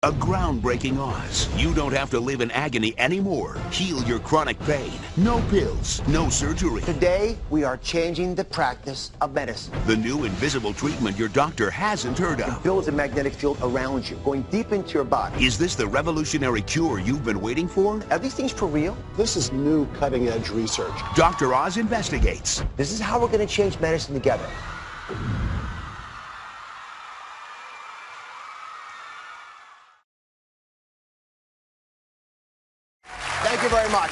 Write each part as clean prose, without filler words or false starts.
A groundbreaking Oz. You don't have to live in agony anymore. Heal your chronic pain. No pills, no surgery. Today, we are changing the practice of medicine. The new invisible treatment your doctor hasn't heard of. It builds a magnetic field around you, going deep into your body. Is this the revolutionary cure you've been waiting for? Are these things for real? This is new cutting-edge research. Dr. Oz investigates. This is how we're going to change medicine together. Thank you very much.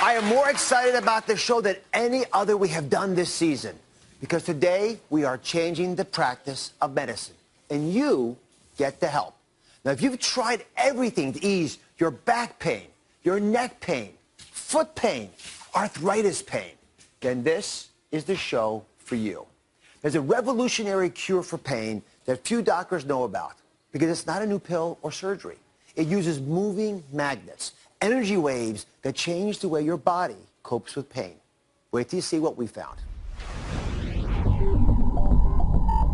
I am more excited about this show than any other we have done this season, because today we are changing the practice of medicine, and you get to help. Now, if you've tried everything to ease your back pain, your neck pain, foot pain, arthritis pain, then this is the show for you. There's a revolutionary cure for pain that few doctors know about, because it's not a new pill or surgery. It uses moving magnets, energy waves that change the way your body copes with pain. Wait till you see what we found.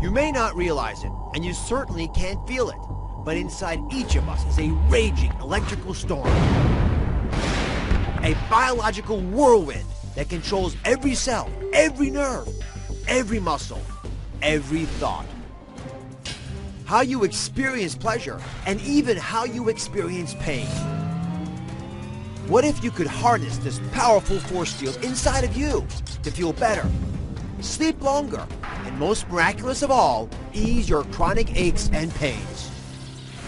You may not realize it, and you certainly can't feel it, but inside each of us is a raging electrical storm. A biological whirlwind that controls every cell, every nerve, every muscle, every thought. How you experience pleasure, and even how you experience pain. What if you could harness this powerful force field inside of you to feel better, sleep longer, and most miraculous of all, ease your chronic aches and pains?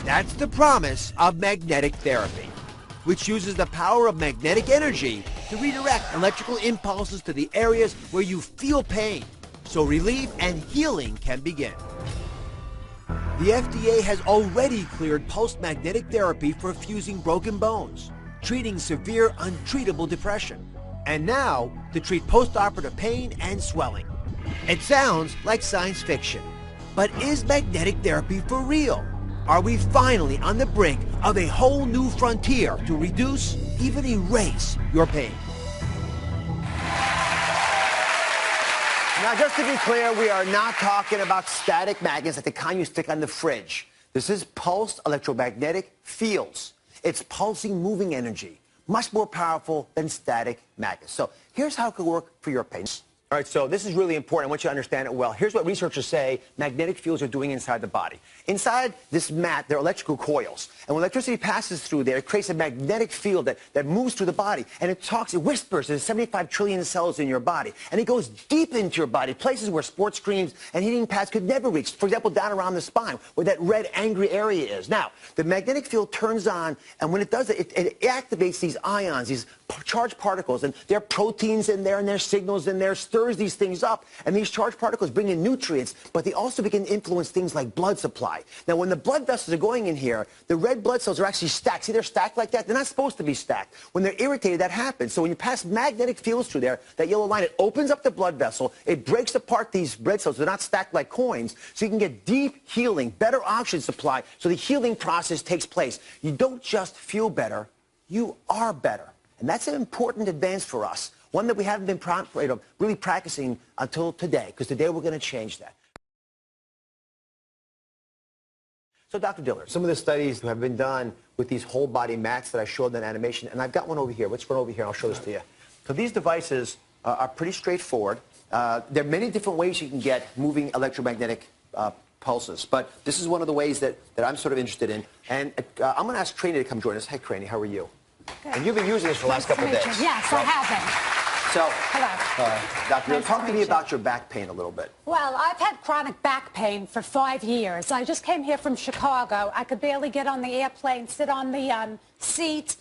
That's the promise of magnetic therapy, which uses the power of magnetic energy to redirect electrical impulses to the areas where you feel pain, so relief and healing can begin. The FDA has already cleared pulsed magnetic therapy for fusing broken bones, treating severe, untreatable depression, and now to treat post-operative pain and swelling. It sounds like science fiction, but is magnetic therapy for real? Are we finally on the brink of a whole new frontier to reduce, even erase, your pain? Now, just to be clear, we are not talking about static magnets like the kind you stick on the fridge. This is pulsed electromagnetic fields. It's pulsing, moving energy, much more powerful than static magnets. So here's how it could work for your pain. All right, so this is really important. I want you to understand it well. Here's what researchers say magnetic fields are doing inside the body. Inside this mat, there are electrical coils. And when electricity passes through there, it creates a magnetic field that moves through the body. And it whispers. There's 75 trillion cells in your body. And it goes deep into your body, places where sports screens and heating pads could never reach. For example, down around the spine, where that red, angry area is. Now, the magnetic field turns on, and when it does it, it activates these ions, these charged particles. And there are proteins in there, and there's signals in there, stirs these things up, and these charged particles bring in nutrients, but they also begin to influence things like blood supply. Now, when the blood vessels are going in here, the red blood cells are actually stacked. See, they're stacked like that? They're not supposed to be stacked. When they're irritated, that happens. So when you pass magnetic fields through there, that yellow line, it opens up the blood vessel, it breaks apart these red cells. They're not stacked like coins, so you can get deep healing, better oxygen supply, so the healing process takes place. You don't just feel better, you are better. And that's an important advance for us, one that we haven't been really practicing until today, because today we're going to change that. So, Dr. Dillard, some of the studies have been done with these whole body mats that I showed in animation, and I've got one over here. Let's run over here, and I'll show this to you. So these devices are pretty straightforward. There are many different ways you can get moving electromagnetic pulses, but this is one of the ways that I'm sort of interested in. And I'm going to ask Craney to come join us. Hey, Craney, how are you? Good. And you've been using this for the last couple of days. Yes, right? I have been. So, hello. Doctor, talk to me about your back pain a little bit. Well, I've had chronic back pain for 5 years. I just came here from Chicago. I could barely get on the airplane, sit on the seat,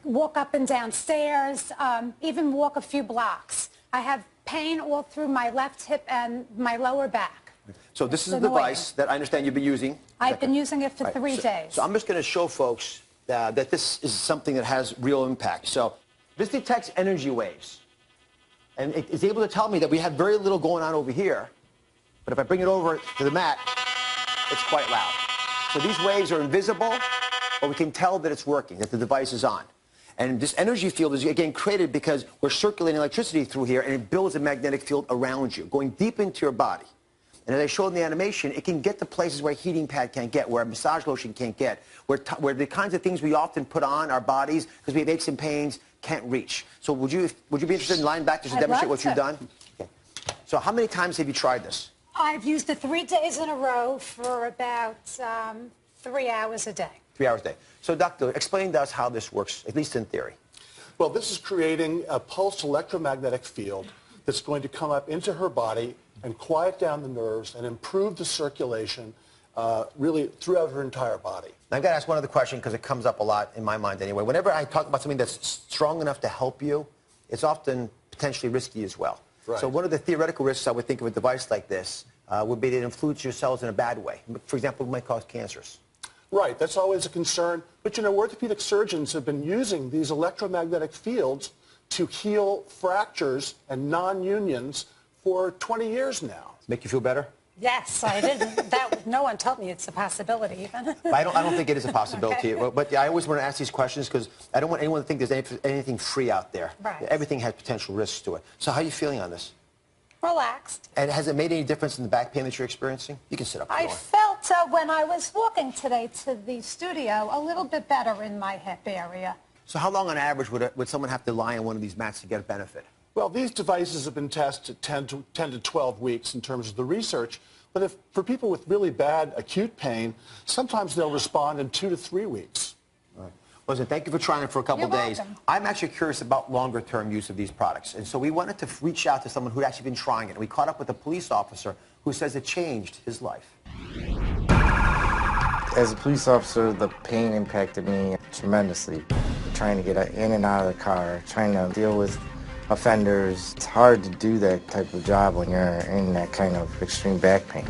walk up and down stairs, even walk a few blocks. I have pain all through my left hip and my lower back. So this is a device that I understand you've been using. I've been using it for 3 days. So I'm just going to show folks that this is something that has real impact. So this detects energy waves, and it is able to tell me that we have very little going on over here, but if I bring it over to the mat, it's quite loud. So these waves are invisible, but we can tell that it's working, that the device is on. And this energy field is, again, created because we're circulating electricity through here, and it builds a magnetic field around you, going deep into your body. And as I showed in the animation, it can get to places where a heating pad can't get, where a massage lotion can't get, where the kinds of things we often put on our bodies because we have aches and pains can't reach. So would you be interested in lying back just to demonstrate what you've done? Okay. So how many times have you tried this? I've used it 3 days in a row for about 3 hours a day. 3 hours a day. So, doctor, explain to us how this works, at least in theory. Well, this is creating a pulsed electromagnetic field that's going to come up into her body and quiet down the nerves and improve the circulation really throughout her entire body. Now, I've got to ask one other question because it comes up a lot in my mind anyway. Whenever I talk about something that's strong enough to help you, it's often potentially risky as well. Right. So one of the theoretical risks I would think of a device like this would be that it influences your cells in a bad way. For example, it might cause cancers. Right, that's always a concern. But you know, orthopedic surgeons have been using these electromagnetic fields to heal fractures and non-unions for 20 years now. Make you feel better? Yes, I didn't. No one told me it's a possibility even. I don't think it is a possibility. Okay. But yeah, I always want to ask these questions because I don't want anyone to think there's anything free out there. Right. Everything has potential risks to it. So how are you feeling on this? Relaxed. And has it made any difference in the back pain that you're experiencing? You can sit up. I felt when I was walking today to the studio a little bit better in my hip area. So how long on average would someone have to lie on one of these mats to get a benefit? Well, these devices have been tested 10 to 12 weeks in terms of the research. But for people with really bad acute pain, sometimes they'll respond in 2 to 3 weeks. All right. Listen, thank you for trying it for a couple You're days. welcome. I'm actually curious about longer-term use of these products. And so we wanted to reach out to someone who'd actually been trying it. And we caught up with a police officer who says it changed his life. As a police officer, the pain impacted me tremendously. Trying to get in and out of the car, trying to deal with offenders. It's hard to do that type of job when you're in that kind of extreme back pain.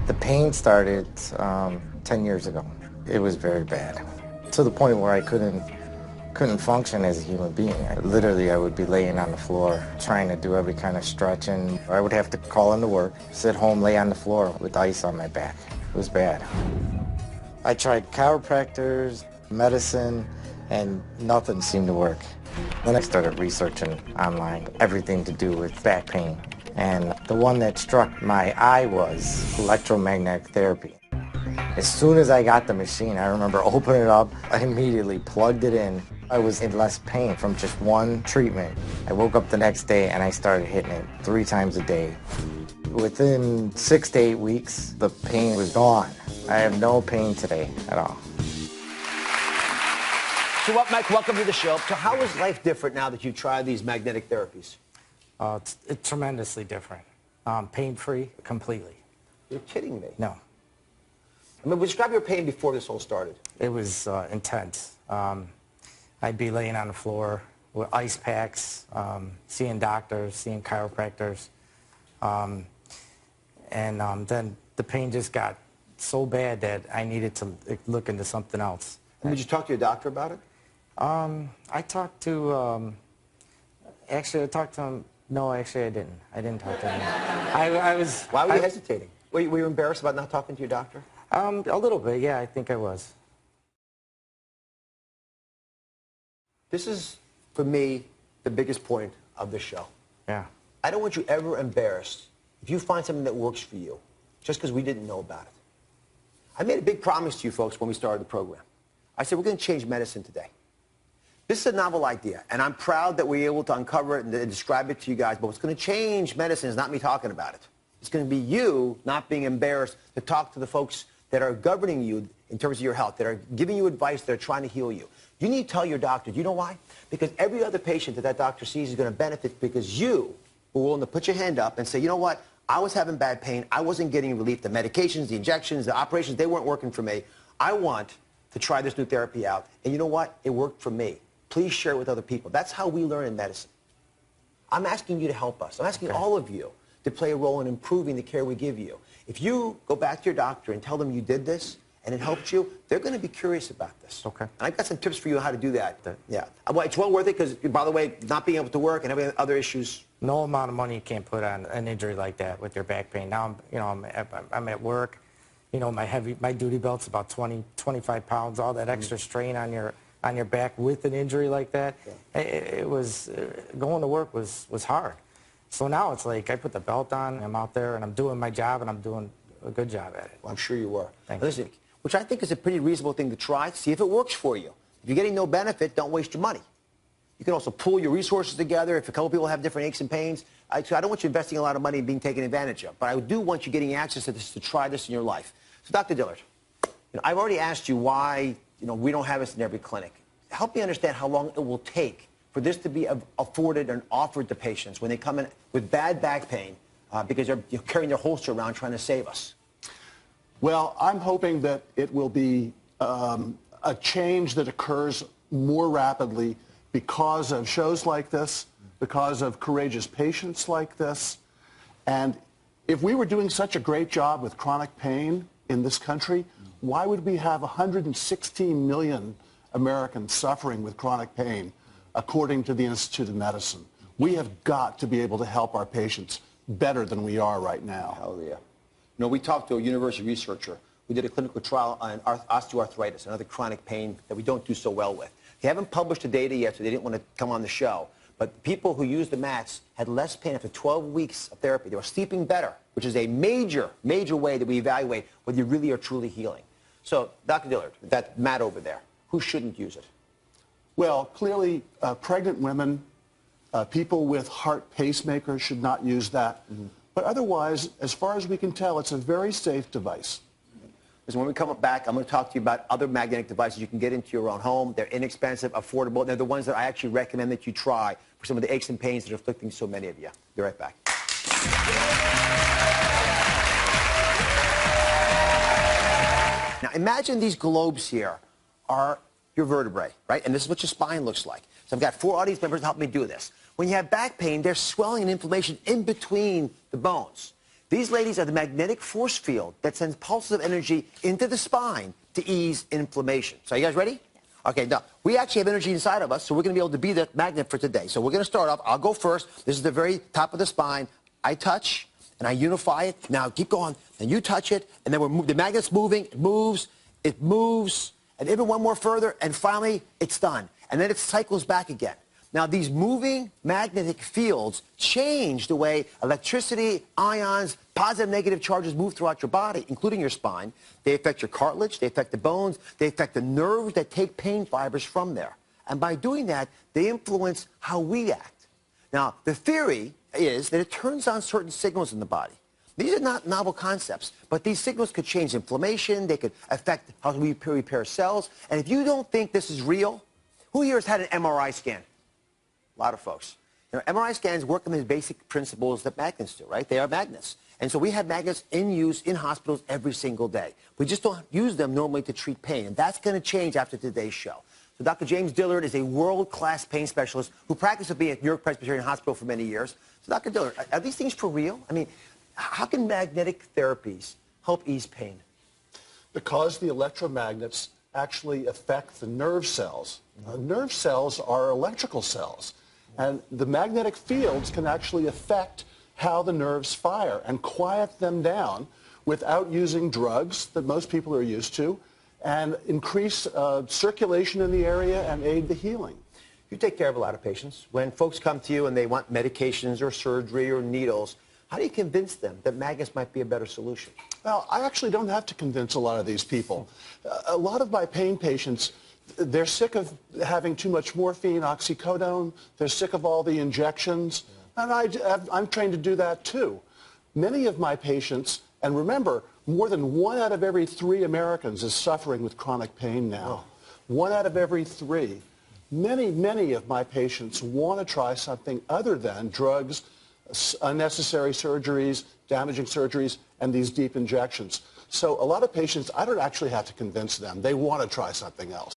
The pain started 10 years ago. It was very bad, to the point where I couldn't function as a human being. Literally, I would be laying on the floor trying to do every kind of stretching. I would have to call into work, sit home, lay on the floor with ice on my back. It was bad. I tried chiropractors, medicine, and nothing seemed to work. Then I started researching online everything to do with back pain. And the one that struck my eye was electromagnetic therapy. As soon as I got the machine, I remember opening it up, I immediately plugged it in. I was in less pain from just one treatment. I woke up the next day and I started hitting it 3 times a day. Within 6 to 8 weeks, the pain was gone. I have no pain today at all. So what, Mike, welcome to the show. So how is life different now that you've tried these magnetic therapies? It's tremendously different. Pain-free, completely. You're kidding me. No. I mean, describe your pain before this all started. It was intense. I'd be laying on the floor with ice packs, seeing doctors, seeing chiropractors. And then the pain just got so bad that I needed to look into something else. And did you talk to your doctor about it? I talked to, actually I talked to him, no, actually I didn't. I didn't talk to him. I was... Why were you hesitating? Were you embarrassed about not talking to your doctor? A little bit, yeah, I think I was. This is, for me, the biggest point of the show. Yeah. I don't want you ever embarrassed if you find something that works for you, just because we didn't know about it. I made a big promise to you folks when we started the program. I said, we're going to change medicine today. This is a novel idea, and I'm proud that we're able to uncover it and describe it to you guys, but what's going to change medicine is not me talking about it. It's going to be you not being embarrassed to talk to the folks that are governing you in terms of your health, that are giving you advice, that are trying to heal you. You need to tell your doctor. Do you know why? Because every other patient that doctor sees is going to benefit because you were willing to put your hand up and say, you know what? I was having bad pain. I wasn't getting relief. The medications, the injections, the operations, they weren't working for me. I want to try this new therapy out. And you know what? It worked for me. Please share it with other people. That's how we learn in medicine. I'm asking you to help us. I'm asking all of you to play a role in improving the care we give you. If you go back to your doctor and tell them you did this and it helped you, they're going to be curious about this. Okay. And I've got some tips for you on how to do that. Yeah. Well, it's well worth it because, by the way, not being able to work and having other issues. No amount of money you can't put on an injury like that with your back pain. Now, I'm at work. You know, my duty belt's about 20, 25 pounds. All that extra strain on your back with an injury like that, it was going to work was hard. So now it's like I put the belt on, I'm out there, and I'm doing my job, and I'm doing a good job at it. Well, I'm sure you were. Thank you. Listen, which I think is a pretty reasonable thing to try. See if it works for you. If you're getting no benefit, don't waste your money. You can also pool your resources together. If a couple people have different aches and pains, I don't want you investing a lot of money and being taken advantage of. But I do want you getting access to this, to try this in your life. So, Dr. Dillard, I've already asked you why we don't have this in every clinic. Help me understand how long it will take for this to be afforded and offered to patients when they come in with bad back pain because they're carrying their holster around trying to save us. Well, I'm hoping that it will be a change that occurs more rapidly because of shows like this, because of courageous patients like this. And if we were doing such a great job with chronic pain in this country, why would we have 116 million Americans suffering with chronic pain, according to the Institute of Medicine? We have got to be able to help our patients better than we are right now. Hallelujah. We talked to a university researcher who did a clinical trial on osteoarthritis, another chronic pain that we don't do so well with. They haven't published the data yet, so they didn't want to come on the show. But people who used the mats had less pain after 12 weeks of therapy. They were sleeping better, which is a major, major way that we evaluate whether you really are truly healing. So, Dr. Dillard, that mat over there, who shouldn't use it? Well, clearly, pregnant women, people with heart pacemakers should not use that. But otherwise, as far as we can tell, it's a very safe device. Listen, when we come back, I'm going to talk to you about other magnetic devices you can get into your own home. They're inexpensive, affordable. They're the ones that I actually recommend that you try for some of the aches and pains that are afflicting so many of you. Be right back. Now, imagine these globes here are your vertebrae, right? And this is what your spine looks like. So I've got 4 audience members to help me do this. When you have back pain, there's swelling and inflammation in between the bones. These ladies are the magnetic force field that sends pulses of energy into the spine to ease inflammation. So are you guys ready? Yes. Okay, now, we actually have energy inside of us, so we're going to be able to be the magnet for today. So we're going to start off. I'll go first. This is the very top of the spine. I touch, and I unify it. Now, keep going. And you touch it, and then the magnet's moving. It moves, and even one more further, and finally, it's done. And then it cycles back again. Now, these moving magnetic fields change the way electricity, ions, positive, negative charges move throughout your body, including your spine. They affect your cartilage, they affect the bones, they affect the nerves that take pain fibers from there. And by doing that, they influence how we act. Now, the theory is that it turns on certain signals in the body. These are not novel concepts, but these signals could change inflammation, they could affect how we repair cells. And if you don't think this is real, who here has had an MRI scan? A lot of folks. MRI scans work on the basic principles that magnets do, right? They are magnets. And so we have magnets in use in hospitals every single day. We just don't use them normally to treat pain, and that's going to change after today's show. So Dr. James Dillard is a world-class pain specialist who practiced with me at New York Presbyterian Hospital for many years. So Dr. Dillard, are these things for real? I mean, how can magnetic therapies help ease pain? Because the electromagnets actually affect the nerve cells. Nerve cells are electrical cells. And the magnetic fields can actually affect how the nerves fire and quiet them down without using drugs that most people are used to, and increase circulation in the area and aid the healing. You take care of a lot of patients. When folks come to you and they want medications or surgery or needles, how do you convince them that magnets might be a better solution? Well, I actually don't have to convince a lot of these people. A lot of my pain patients, they're sick of having too much morphine, oxycodone. They're sick of all the injections. And I'm trained to do that too. Many of my patients, and remember, more than 1 out of every 3 Americans is suffering with chronic pain now. 1 out of every 3. Many of my patients want to try something other than drugs, unnecessary surgeries, damaging surgeries, and these deep injections. So a lot of patients, I don't actually have to convince them. They want to try something else.